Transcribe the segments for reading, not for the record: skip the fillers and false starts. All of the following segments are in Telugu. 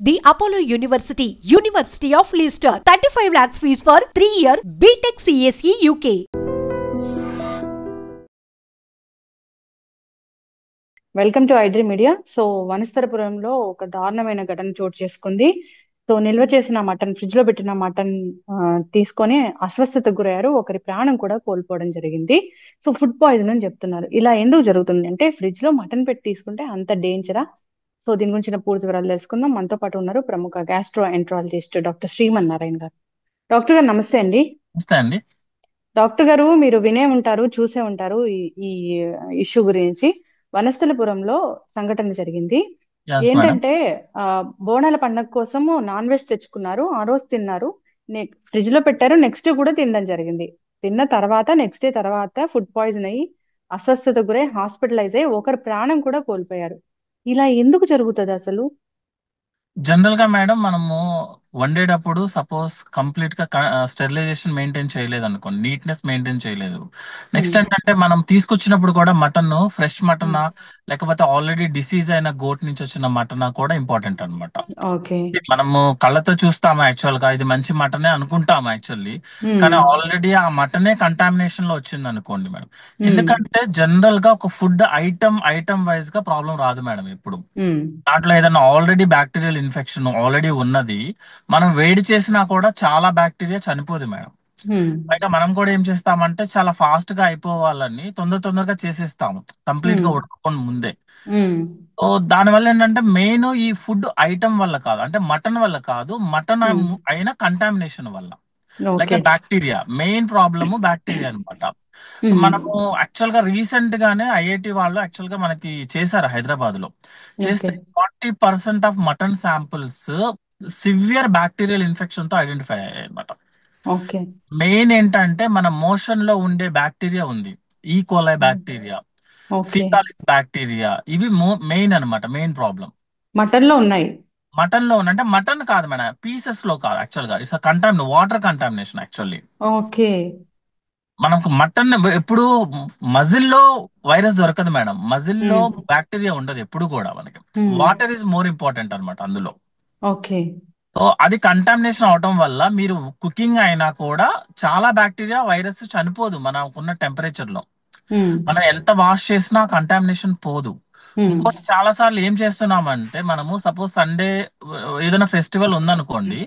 The Apollo University, University of Leicester, 35 lakhs fees for 3-year BTech CSE UK. Welcome to iDream media. So వనస్థలపురంలో ఒక దారుణమైన ఘటన చోటు చేసుకుంది. సో నిల్వ చేసిన మటన్, ఫ్రిడ్జ్ లో పెట్టిన మటన్ తీసుకొని అస్వస్థతకు గురయ్యారు. ఒకరి ప్రాణం కూడా కోల్పోవడం జరిగింది. సో ఫుడ్ పాయిజన్ అని చెప్తున్నారు. ఇలా ఎందుకు జరుగుతుంది అంటే, ఫ్రిడ్జ్ లో మటన్ పెట్టి తీసుకుంటే అంత డేంజరా? సో దీని గురించిన పూర్తి వివరాలు తెలుసుకుందాం. మనతో పాటు ఉన్నారు ప్రముఖ gastro enterologist doctor Shriman Narayana గారు. డాక్టర్ గారు నమస్తే అండి. నమస్తే అండి. డాక్టర్ గారు, మీరు వినే ఉంటారు, చూసే ఉంటారు ఈ ఇష్యూ గురించి. వనస్థలపురంలో సంఘటన జరిగింది. Yes madam. ఏంటంటే బోనాల పండగ కోసము నాన్ వెజ్ తెచ్చుకున్నారు. ఆ రోజు తిన్నారు, ఫ్రిడ్జ్ లో పెట్టారు. నెక్స్ట్ డే కూడా తినడం జరిగింది. తిన్న తర్వాత నెక్స్ట్ డే తర్వాత ఫుడ్ పాయిజన్ అయ్యి అస్వస్థతకు గురై హాస్పిటలైజ్ అయ్యి ఒకరి ప్రాణం కూడా కోల్పోయారు. ఇలా ఎందుకు జరుగుతుంది అసలు? జనరల్ గా మేడం, మనము వండేటప్పుడు సపోజ్ కంప్లీట్ గా స్టెరిలైజేషన్ మెయింటైన్ చేయలేదు అనుకోండి, నీట్నెస్ మెయింటైన్ చేయలేదు. నెక్స్ట్ ఏంటంటే, మనం తీసుకొచ్చినప్పుడు కూడా మటన్ ఫ్రెష్ మటన్ లేకపోతే ఆల్రెడీ డిసీజ్ అయిన గోట్ నుంచి వచ్చిన మటన్ కూడా ఇంపార్టెంట్ అనమాట. ఓకే. మనము కళ్ళతో చూస్తాము, యాక్చువల్ గా ఇది మంచి మటనే అనుకుంటాము యాక్చువల్లీ. కానీ ఆల్రెడీ ఆ మటనే కంటామినేషన్ లో వచ్చింది అనుకోండి మేడం. ఎందుకంటే జనరల్ గా ఒక ఫుడ్ ఐటమ్ వైజ్ గా ప్రాబ్లం రాదు మేడం. ఎప్పుడు దాంట్లో ఏదైనా ఆల్రెడీ బ్యాక్టీరియల్ ఇన్ఫెక్షన్ ఆల్రెడీ ఉన్నది, మనం వేడి చేసినా కూడా చాలా బ్యాక్టీరియా చనిపోదు మేడం. పైగా మనం కూడా ఏం చేస్తామంటే, చాలా ఫాస్ట్ గా అయిపోవాలని తొందరగా చేసేస్తాము, కంప్లీట్ గా ఉడకపోని ముందే. సో దానివల్ల ఏంటంటే, మెయిన్ ఈ ఫుడ్ ఐటమ్ వల్ల కాదు, అంటే మటన్ వల్ల కాదు, మటన్ అయిన కంటామినేషన్ వల్ల, like bacteria. Main problem bacteria అనమాట. సో మనము యాక్చువల్ గా రీసెంట్ గానే ఐఐటి వాళ్ళు యాక్చువల్ గా మనకి చేశారు హైదరాబాద్ లో. చేస్తే 40% of mutton samples severe bacterial infection తో ఐడెంటిఫై అయ్యాయి అనమాట. మెయిన్ ఏంటంటే, మన మోషన్ లో ఉండే బ్యాక్టీరియా ఉంది, ఈ కోలై బ్యాక్టీరియా, ఫీకాలిస్ బ్యాక్టీరియా, ఇవి మెయిన్ అనమాట. మెయిన్ ప్రాబ్లం మటన్ లో ఉన్నాయి. మటన్ లో అంటే మటన్ కాదు మేడం, పీసెస్ లో కాదు, యాక్చువల్ గా it's water contamination actually. Okay. మనకు మటన్ ఎప్పుడు మజిల్లో వైరస్ దొరకదు మేడం, మజిల్లో బ్యాక్టీరియా ఉండదు ఎప్పుడు కూడా. మనకి వాటర్ ఈజ్ మోర్ ఇంపార్టెంట్ అనమాట అందులో. ఓకే. సో అది కంటామినేషన్ అవటం వల్ల మీరు కుకింగ్ అయినా కూడా చాలా బ్యాక్టీరియా వైరస్ చనిపోదు మనకున్న టెంపరేచర్ లో. మనం ఎంత వాష్ చేసినా కంటామినేషన్ పోదు. ఇంకోటి, చాలా సార్లు ఏం చేస్తున్నామంటే, మనము సపోజ్ సండే ఏదైనా ఫెస్టివల్ ఉందనుకోండి,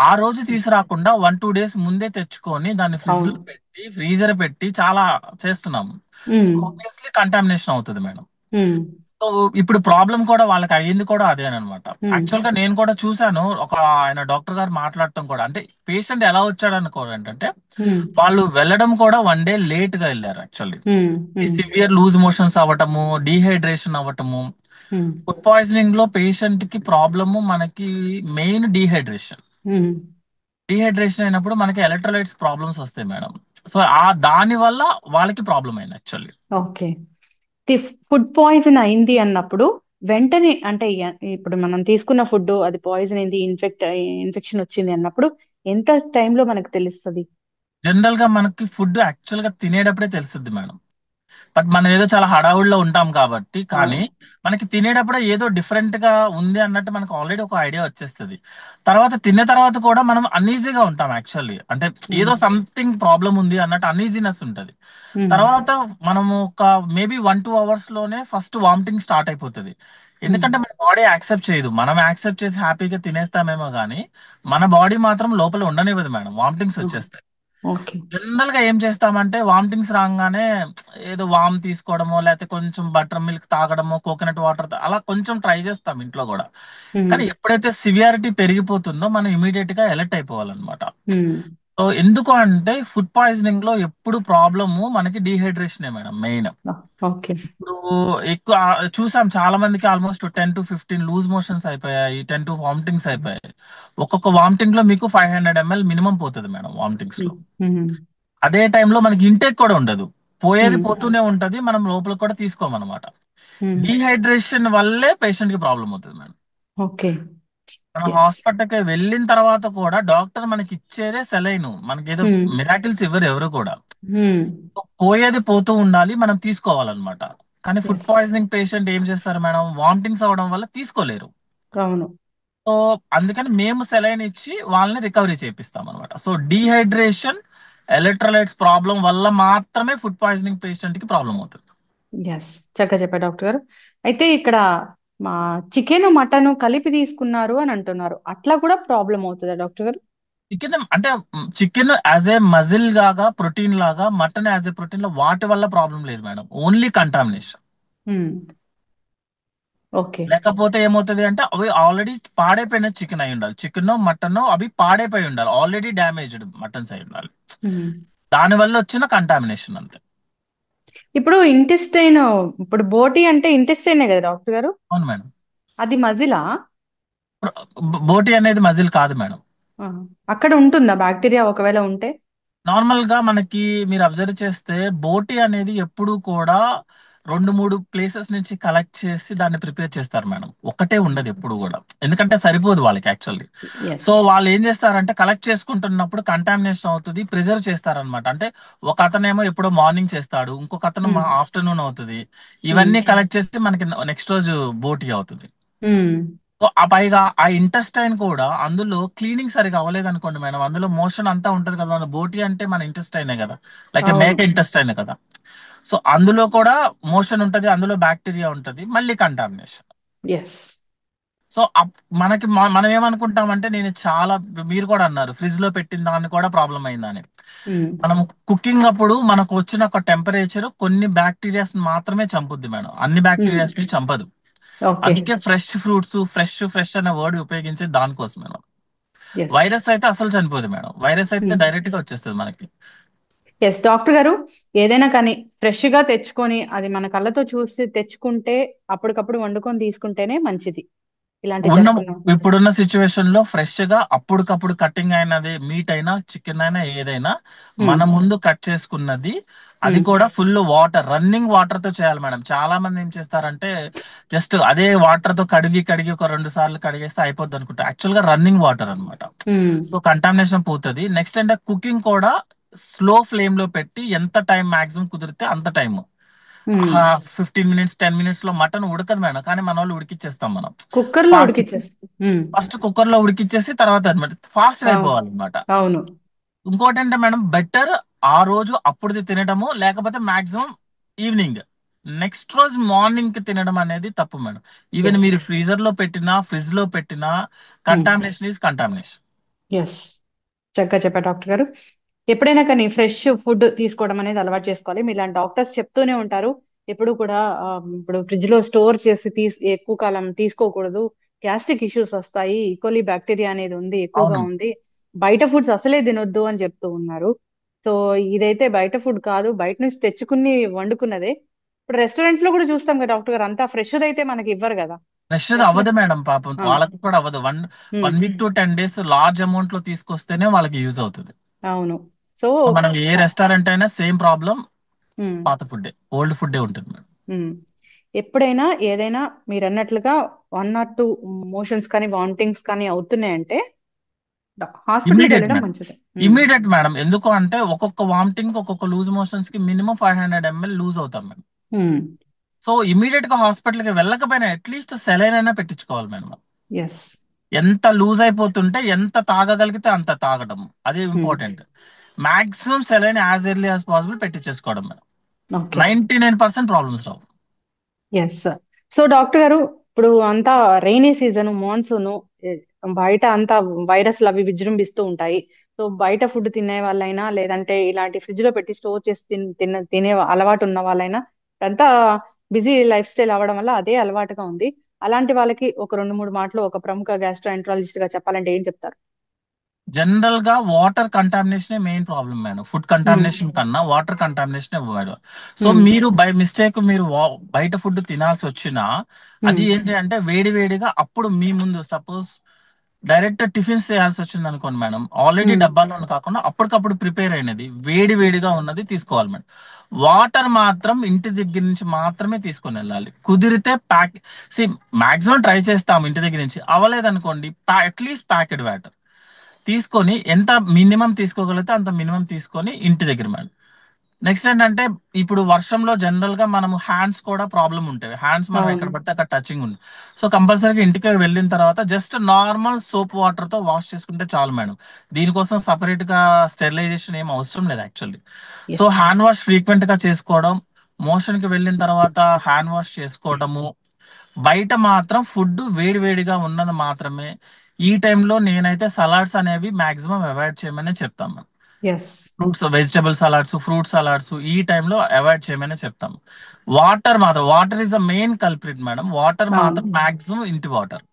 ఆ రోజు తీసుకురాకుండా 1-2 days ముందే తెచ్చుకొని దాన్ని ఫ్రిడ్జ్ లో పెట్టి ఫ్రీజర్ పెట్టి చాలా చేస్తున్నాము. ఆబ్వియస్లీ కంటామినేషన్ అవుతుంది మేడం. సో ఇప్పుడు ప్రాబ్లం కూడా వాళ్ళకి అయ్యింది కూడా అదే అనమాట. యాక్చువల్ గా నేను కూడా చూసాను, ఒక ఆయన డాక్టర్ గారు మాట్లాడటం కూడా. అంటే పేషెంట్ ఎలా వచ్చాడు అనుకోరు, ఏంటంటే వాళ్ళు వెళ్ళడం కూడా 1 day లేట్ గా వెళ్ళారు యాక్చువల్లీ. ఈ సివియర్ లూజ్ మోషన్స్ అవ్వటము, డీహైడ్రేషన్ అవ్వటము. ఫుడ్ పాయిజనింగ్ లో పేషెంట్ కి ప్రాబ్లము మనకి మెయిన్ డీహైడ్రేషన్. డీహైడ్రేషన్ అయినప్పుడు మనకి ఎలక్ట్రోలైట్స్ ప్రాబ్లమ్స్ వస్తాయి మేడం. సో దాని వల్ల వాళ్ళకి ప్రాబ్లం అయింది యాక్చువల్లీ. ఓకే. ఫుడ్ పాయిజన్ అయింది అన్నప్పుడు వెంటనే, అంటే ఇప్పుడు మనం తీసుకున్న ఫుడ్ అది పాయిజన్ అయింది, ఇన్ఫెక్షన్ వచ్చింది అన్నప్పుడు ఎంత టైంలో మనకు తెలుస్తుంది? జనరల్ గా మనకి ఫుడ్ యాక్చువల్ గా తినేటప్పుడే తెలుస్తుంది మేడం. బట్ మనం ఏదో చాలా హడావుడిలో ఉంటాం కాబట్టి, కానీ మనకి తినేటప్పుడే ఏదో డిఫరెంట్ గా ఉంది అన్నట్టు మనకు ఆల్రెడీ ఒక ఐడియా వచ్చేస్తుంది. తర్వాత తిన్న తర్వాత కూడా మనం అన్ఈజీగా ఉంటాం యాక్చువల్లీ. అంటే ఏదో సంథింగ్ ప్రాబ్లం ఉంది అన్నట్టు అన్ఈజీనెస్ ఉంటుంది. తర్వాత మనము ఒక మేబీ 1-2 hours లోనే ఫస్ట్ వామిటింగ్ స్టార్ట్ అయిపోతుంది. ఎందుకంటే మన బాడీ యాక్సెప్ట్ చేయదు. మనం యాక్సెప్ట్ చేసి హ్యాపీగా తినేస్తామేమో కానీ, మన బాడీ మాత్రం లోపల ఉండనివ్వదు మేడం, వామిటింగ్స్ వచ్చేస్తాయి. జనరల్ గా ఏం చేస్తామంటే, వామిటింగ్స్ రాగానే ఏదో వామ్ తీసుకోవడమో, లేకపోతే కొంచెం బటర్ మిల్క్ తాగడమో, కోకోనట్ వాటర్ అలా కొంచెం ట్రై చేస్తాం ఇంట్లో కూడా. కానీ ఎప్పుడైతే సివియారిటీ పెరిగిపోతుందో మనం ఇమీడియట్ గా అలర్ట్ అయిపోవాలన్నమాట. సో ఎందుకు అంటే, ఫుడ్ పాయిజనింగ్ లో ఎప్పుడు ప్రాబ్లము మనకి డీహైడ్రేషన్ మేడం మెయిన్. ఇప్పుడు ఎక్కువ చూసాం, చాలా మందికి ఆల్మోస్ట్ 10-15 లూజ్ మోషన్స్ అయిపోయాయి, 10 వామిటింగ్స్ అయిపోయాయి. ఒక్కొక్క వామిటింగ్ లో మీకు 500 ml మినిమం పోతుంది మేడం వామిటింగ్స్ లో. అదే టైంలో మనకి ఇంటేక్ కూడా ఉండదు, పోయేది పోతూనే ఉంటది, మనం లోపల కూడా తీసుకోమన్నమాట. డీహైడ్రేషన్ వల్లే పేషెంట్ కి ప్రాబ్లం అవుతుంది మేడం. మనం హాస్పిటల్కి వెళ్ళిన తర్వాత కూడా డాక్టర్ మనకి ఇచ్చేదే సెలైన్, మనకి ఏదో మిరాకిల్స్ ఇవ్వరు ఎవరు కూడా. పోయేది పోతూ ఉండాలి, మనం తీసుకోవాలన్నమాట. కానీ ఫుడ్ పాయిజనింగ్ పేషెంట్ ఏం చేస్తారు మేడం, వామిటింగ్స్ అవడం వల్ల తీసుకోలేరు. సో అందుకని మేము సెలైన్ ఇచ్చి వాళ్ళని రికవరీ చేపిస్తాం అనమాట. సో డీహైడ్రేషన్, ఎలక్ట్రోలైట్స్ ప్రాబ్లం వల్ల మాత్రమే ఫుడ్ పాయిజనింగ్ పేషెంట్ కి ప్రాబ్లం అవుతుంది. ఎస్, చక్కగా చెప్పారు డాక్టర్ గారు. అయితే ఇక్కడ మా చికెన్ మటన్ కలిపి తీసుకున్నారు అని అంటున్నారు, అట్లా కూడా ప్రాబ్లం అవుతుందా డాక్టర్ గారు? చికెన్ అంటే చికెన్ యాజ్ ఏ మజిల్ లాగా ప్రోటీన్ లాగా, మటన్ యాజ్ ఏ ప్రోటీన్ లా, వాటి వల్ల ప్రాబ్లం లేదు మేడం, ఓన్లీ కంటామినేషన్. ఓకే. లేకపోతే ఏమవుతుంది అంటే అవి ఆల్రెడీ పాడైపోయిన చికెన్ అయి ఉండాలి, చికెన్ మటన్ అవి పాడైపోయి ఉండాలి, ఆల్రెడీ డ్యామేజ్డ్ మటన్స్ అయి ఉండాలి, దాని వల్ల వచ్చిన కంటామినేషన్ అంతే. ఇప్పుడు ఇంటెస్టైన్, ఇప్పుడు బోటి అంటే ఇంటెస్టైనే కదా డాక్టర్ గారు? అవును మేడం. అది మజిలా? బోటి అనేది మజిల్ కాదు మేడం. అక్కడ ఉంటుందా బ్యాక్టీరియా ఒకవేళ ఉంటే? నార్మల్ గా మనకి మీరు అబ్జర్వ్ చేస్తే బోటి అనేది ఎప్పుడు కూడా 2-3 ప్లేసెస్ నుంచి కలెక్ట్ చేసి దాన్ని ప్రిపేర్ చేస్తారు మేడం, ఒక్కటే ఉండదు ఎప్పుడు కూడా, ఎందుకంటే సరిపోదు వాళ్ళకి యాక్చువల్లీ. ఎస్. సో వాళ్ళు ఏం చేస్తారంటే కలెక్ట్ చేసుకుంటున్నప్పుడు కంటామినేషన్ అవుతుంది, ప్రిజర్వ్ చేస్తారనమాట. అంటే ఒక అతనేమో ఎప్పుడో మార్నింగ్ చేస్తాడు, ఇంకొక అతను ఆఫ్టర్నూన్ అవుతుంది, ఇవన్నీ కలెక్ట్ చేస్తే మనకి నెక్స్ట్ రోజు బోటి అవుతుంది. సో ఆ పైగా ఆ ఇంటెస్టైన్ కూడా అందులో క్లీనింగ్ సరిగా అవ్వలేదు అనుకోండి మేడం, అందులో మోషన్ అంతా ఉంటది కదా, మన బోటి అంటే మన ఇంటెస్టైనే కదా, లైక్ అవును. మేక ఇంటెస్టైనే కదా. సో అందులో కూడా మోషన్ ఉంటది, అందులో బ్యాక్టీరియా ఉంటది, మళ్ళీ కంటామినేషన్. ఎస్. సో మనకి మనం ఏమనుకుంటామంటే, నేను చాలా, మీరు కూడా అన్నారు ఫ్రిడ్జ్ లో పెట్టిన దాన్ని కూడా ప్రాబ్లం అయిందని. మనం కుకింగ్ అప్పుడు మనకు వచ్చిన ఒక టెంపరేచర్ కొన్ని బ్యాక్టీరియాస్ మాత్రమే చంపుద్ది మేడం, అన్ని బ్యాక్టీరియాస్ ని చంపదు. ఓకే. అందుకే ఫ్రెష్ ఫ్రూట్స్, ఫ్రెష్ అనే వర్డ్ ఉపయోగించే దానికోసం మేడం. ఎస్. వైరస్ అయితే అసలు చనిపోదు మేడం, వైరస్ అయితే డైరెక్ట్ గా వచ్చేస్తుంది మనకి. ఎస్ డాక్టర్ గారు, ఏదైనా కానీ ఫ్రెష్ గా తెచ్చుకొని అది మన కళ్ళతో చూసి తెచ్చుకుంటే అప్పటికప్పుడు వండుకొని తీసుకుంటేనే మంచిది, ఇలాంటి ఉన్న జరగకుండా. ఇప్పుడున్న సిచ్యువేషన్ లో ఫ్రెష్ గా అప్పటికప్పుడు కటింగ్ అయినది, మీట్ అయినా చికెన్ అయినా ఏదైనా మన ముందు కట్ చేసుకున్నది, అది కూడా ఫుల్ వాటర్, రన్నింగ్ వాటర్ తో చేయాలి మేడం. చాలా మంది ఏం చేస్తారంటే జస్ట్ అదే వాటర్ తో కడిగి కడిగి ఒక 2 సార్లు కడిగేస్తే అయిపోద్ది అనుకుంటా, యాక్చువల్ గా రన్నింగ్ వాటర్ అన్నమాట. సో కంటామినేషన్ పోతుంది. నెక్స్ట్ అంటే కుకింగ్ కూడా స్లో ఫ్లేమ్ లో పెట్టి ఎంత టైం మాక్సిమం కుదిరితే అంత టైం, 15 మినిట్స్ 10 మినిట్స్ లో మటన్ ఉడకదు మేడం, కానీ మన వాళ్ళు ఉడికిచ్చేస్తాం మనం కుక్కర్ లో ఫాస్ట్. ఉడికిచ్చేస్తాం. ఫస్ట్ కుక్కర్ లో ఉడికిచ్చేసి తర్వాత అనమాట ఫాస్ట్ గా అయిపోవాలి అనమాట. అవును. ఇంకోటి అంటే మేడం, బెటర్ ఆ రోజు అప్పుడుది తినడము, లేకపోతే మాక్సిమం ఈవినింగ్, నెక్స్ట్ రోజు మార్నింగ్ కి తినడం అనేది తప్పు మేడం. Even Yes. మీరు ఫ్రీజర్ లో పెట్టినా ఫ్రిడ్జ్ లో పెట్టినా కంటామినేషన్ ఈజ్ కంటామినేషన్. ఎస్, చక్కగా చెప్పారు డాక్టర్ గారు. ఎప్పుడైనా కానీ ఫ్రెష్ ఫుడ్ తీసుకోవడం అనేది అలవాటు చేసుకోవాలి. మీలాంటి డాక్టర్స్ చెప్తూనే ఉంటారు ఎప్పుడు కూడా. ఇప్పుడు ఫ్రిడ్జ్ లో స్టోర్ చేసి ఎక్కువ కాలం తీసుకోకూడదు, గ్యాస్ట్రిక్ ఇష్యూస్ వస్తాయి, ఈకోలీ బ్యాక్టీరియా అనేది ఉంది, ఎక్కువగా అవును. ఉంది, బయట ఫుడ్స్ అసలే తినొద్దు అని చెప్తూ ఉన్నారు. సో ఇదైతే బయట ఫుడ్ కాదు, బయట నుంచి తెచ్చుకుని వండుకున్నదే. ఇప్పుడు రెస్టారెంట్స్ లో కూడా చూస్తాం కదా డాక్టర్ గారు, అంతా ఫ్రెష్ అయితే మనకి ఇవ్వరు కదా. ఫ్రెష్ అవ్వదు రెస్టారెంట్. మేడం, పాపం వాళ్ళకి కూడా అవ్వదు. One week to 10 days large amount లో తీసుకొస్తేనే వాళ్ళకి యూజ్ అవుతుంది. అవును. సో సో మనం ఏ రెస్టారెంట్ అయినా సేమ్ ప్రాబ్లం, పాత ఫుడ్ ఓల్డ్ ఫుడ్ ఉంటుంది మేడం. ఎప్పుడైనా ఏదైనా మీరు అన్నట్లుగా 1 or 2 మోషన్స్ కానీ వామిటింగ్స్ కానీ అవుతున్నాయంటే హాస్పిటల్కి ఇమ్మీడియట్ వెళ్ళడం మేడం, మంచిది. Immediate madam. ఎందుకు అంటే ఒక్కొక్క వామిటింగ్, ఒక్కొక్క లూజ్ మోషన్స్ కి మినిమం 500 ml లూజ్ అవుతాం మేడం. సో ఇమీడియట్ గా హాస్పిటల్కి వెళ్ళకపోయినా అట్లీస్ట్ సెలైన్ అయినా పెట్టించుకోవాలి మేడం. ఎస్. ఎంత లూజ్ అయిపోతుంటే ఎంత తాగగలిగితే అంత తాగడం, అదే important. Maximum saline as early as possible పెట్టించేసుకోవడం మేడం, ఓకే. 99% ప్రాబ్లమ్స్ రావు. ఎస్. సో డాక్టర్ గారు, ఇప్పుడు అంతా రైనీ సీజన్, మాన్సూన్, బయట అంతా వైరస్లు అవి విజృంభిస్తూ ఉంటాయి. సో బయట ఫుడ్ తినే వాళ్ళైనా, లేదంటే ఇలాంటి ఫ్రిడ్జ్ లో పెట్టి స్టోర్ చేసి తినే అలవాటు ఉన్న వాళ్ళైనా, అంతా బిజీ లైఫ్ స్టైల్ అవ్వడం వల్ల అదే అలవాటుగా ఉంది. అలాంటి వాళ్ళకి ఒక 2-3 మాటలు ఒక ప్రముఖ గ్యాస్ట్రోఎంట్రాలజిస్ట్ గా చెప్పాలంటే ఏం చెప్తారు? జనరల్ గా water contamination main problem madam, food contamination కన్నా వాటర్ కంటామినేషన్ మేడం. సో మీరు బై మిస్టేక్ మీరు బయట ఫుడ్ తినాల్సి వచ్చినా, అది ఏంటి అంటే వేడి వేడిగా అప్పుడు మీ ముందు, సపోజ్ డైరెక్ట్ టిఫిన్స్ చేయాల్సి వచ్చింది అనుకోండి మేడం, ఆల్రెడీ డబ్బాలో కాకుండా అప్పటికప్పుడు ప్రిపేర్ అయినది వేడి వేడిగా ఉన్నది తీసుకోవాలి మేడం. వాటర్ మాత్రం ఇంటి దగ్గర నుంచి మాత్రమే తీసుకొని వెళ్ళాలి, కుదిరితే ప్యాక్. మాక్సిమం ట్రై చేస్తాం ఇంటి దగ్గర నుంచి, అవ్వలేదు అనుకోండి అట్లీస్ట్ ప్యాకెడ్ వాటర్ తీసుకొని, ఎంత మినిమం తీసుకోగలిగితే అంత మినిమం తీసుకొని ఇంటి దగ్గర మేడం నెక్స్ట్ ఏంటంటే ఇప్పుడు వర్షంలో జనరల్ గా మనము హ్యాండ్స్ కూడా ప్రాబ్లం ఉంటాయి. హ్యాండ్స్ మనం ఎక్కడ అవును. పడితే అక్కడ టచింగ్ ఉంది. సో కంపల్సరీగా ఇంటికి వెళ్ళిన తర్వాత జస్ట్ నార్మల్ సోప్ వాటర్ తో వాష్ చేసుకుంటే చాలు మేడం. దీనికోసం సపరేట్ గా స్టెరిలైజేషన్ ఏం అవసరం లేదు actually. So yes. Hand wash frequent గా చేసుకోవడం, మోషన్ కి వెళ్ళిన తర్వాత హ్యాండ్ వాష్ చేసుకోవడము, బయట మాత్రం ఫుడ్ వేడి వేడిగా ఉన్నది మాత్రమే. ఈ టైంలో నేనైతే సలాడ్స్ అనేవి మాక్సిమం అవాయిడ్ చేయమని చెప్తాను. Yes. Fruits, vegetable salads, fruit salads ఈ టైంలో అవాయిడ్ చేయమని చెప్తాం. వాటర్ మాత్రం, water is the main culprit madam. Water అవును. మాత్రం మాక్సిమం ఇంటి వాటర్.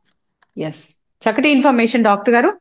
ఎస్. చక్కటి ఇన్ఫర్మేషన్ డాక్టర్ గారు.